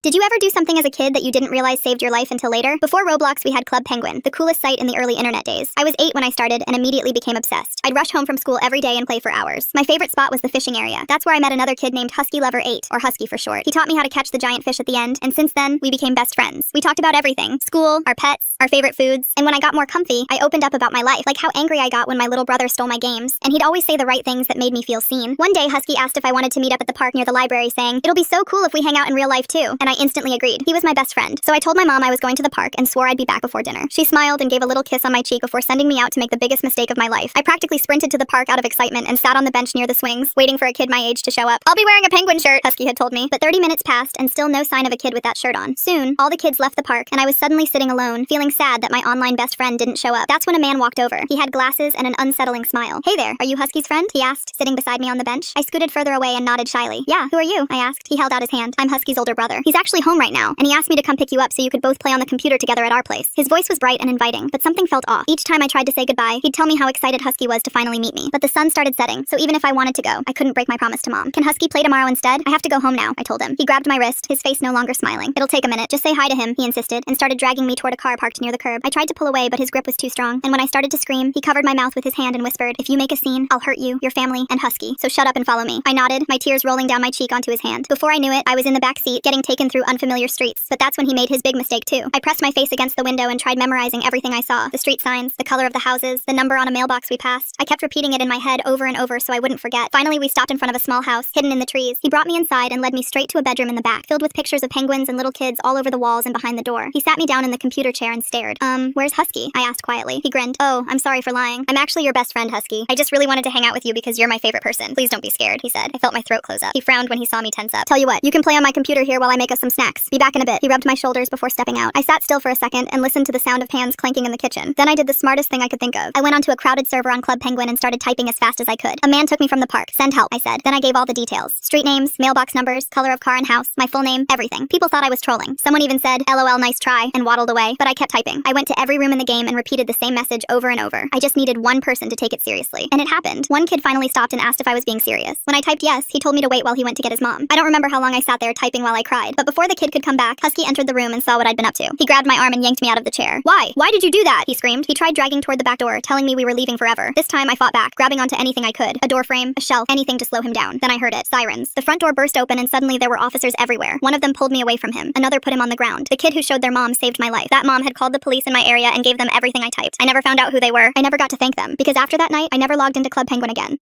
Did you ever do something as a kid that you didn't realize saved your life until later? Before Roblox, we had Club Penguin, the coolest site in the early internet days. I was 8 when I started and immediately became obsessed. I'd rush home from school every day and play for hours. My favorite spot was the fishing area. That's where I met another kid named Husky Lover 8, or Husky for short. He taught me how to catch the giant fish at the end, and since then, we became best friends. We talked about everything: school, our pets, our favorite foods, and when I got more comfy, I opened up about my life, like how angry I got when my little brother stole my games, and he'd always say the right things that made me feel seen. One day, Husky asked if I wanted to meet up at the park near the library, saying, "It'll be so cool if we hang out in real life too," and I instantly agreed. He was my best friend, so I told my mom I was going to the park and swore I'd be back before dinner. She smiled and gave a little kiss on my cheek before sending me out to make the biggest mistake of my life. I practically sprinted to the park out of excitement and sat on the bench near the swings, waiting for a kid my age to show up. "I'll be wearing a penguin shirt," Husky had told me. But 30 minutes passed and still no sign of a kid with that shirt on. Soon, all the kids left the park and I was suddenly sitting alone, feeling sad that my online best friend didn't show up. That's when a man walked over. He had glasses and an unsettling smile. "Hey there, are you Husky's friend?" he asked, sitting beside me on the bench. I scooted further away and nodded shyly. "Yeah, who are you?" I asked. He held out his hand. "I'm Husky's older brother. He's actually home right now, and he asked me to come pick you up so you could both play on the computer together at our place." His voice was bright and inviting, but something felt off. Each time I tried to say goodbye, he'd tell me how excited Husky was to finally meet me. But the sun started setting, so even if I wanted to go, I couldn't break my promise to Mom. "Can Husky play tomorrow instead? I have to go home now," I told him. He grabbed my wrist, his face no longer smiling. "It'll take a minute. Just say hi to him," he insisted, and started dragging me toward a car parked near the curb. I tried to pull away, but his grip was too strong, and when I started to scream, he covered my mouth with his hand and whispered, "If you make a scene, I'll hurt you, your family, and Husky. So shut up and follow me." I nodded, my tears rolling down my cheek onto his hand. Before I knew it, I was in the back seat, getting taken through unfamiliar streets. But that's when he made his big mistake too. I pressed my face against the window and tried memorizing everything I saw: the street signs, the color of the houses, the number on a mailbox we passed. I kept repeating it in my head over and over so I wouldn't forget. Finally, we stopped in front of a small house, hidden in the trees. He brought me inside and led me straight to a bedroom in the back, filled with pictures of penguins and little kids all over the walls and behind the door. He sat me down in the computer chair and stared. Where's Husky?" I asked quietly. He grinned. "Oh, I'm sorry for lying. I'm actually your best friend, Husky. I just really wanted to hang out with you because you're my favorite person. Please don't be scared," he said. I felt my throat close up. He frowned when he saw me tense up. "Tell you what, you can play on my computer here while I make us some snacks. Be back in a bit." He rubbed my shoulders before stepping out. I sat still for a second and listened to the sound of pans clanking in the kitchen. Then I did the smartest thing I could think of. I went onto a crowded server on Club Penguin and started typing as fast as I could. A man took me from the park. "Send help," I said. Then I gave all the details: street names, mailbox numbers, color of car and house, my full name, everything. People thought I was trolling. Someone even said, "LOL, nice try," and waddled away. But I kept typing. I went to every room in the game and repeated the same message over and over. I just needed one person to take it seriously. And it happened. One kid finally stopped and asked if I was being serious. When I typed yes, he told me to wait while he went to get his mom. I don't remember how long I sat there typing while I cried, but before the kid could come back, Husky entered the room and saw what I'd been up to. He grabbed my arm and yanked me out of the chair. "Why? Why did you do that?" he screamed. He tried dragging toward the back door, telling me we were leaving forever. This time I fought back, grabbing onto anything I could: a door frame, a shelf, anything to slow him down. Then I heard it. Sirens. The front door burst open and suddenly there were officers everywhere. One of them pulled me away from him. Another put him on the ground. The kid who showed their mom saved my life. That mom had called the police in my area and gave them everything I typed. I never found out who they were. I never got to thank them, because after that night, I never logged into Club Penguin again.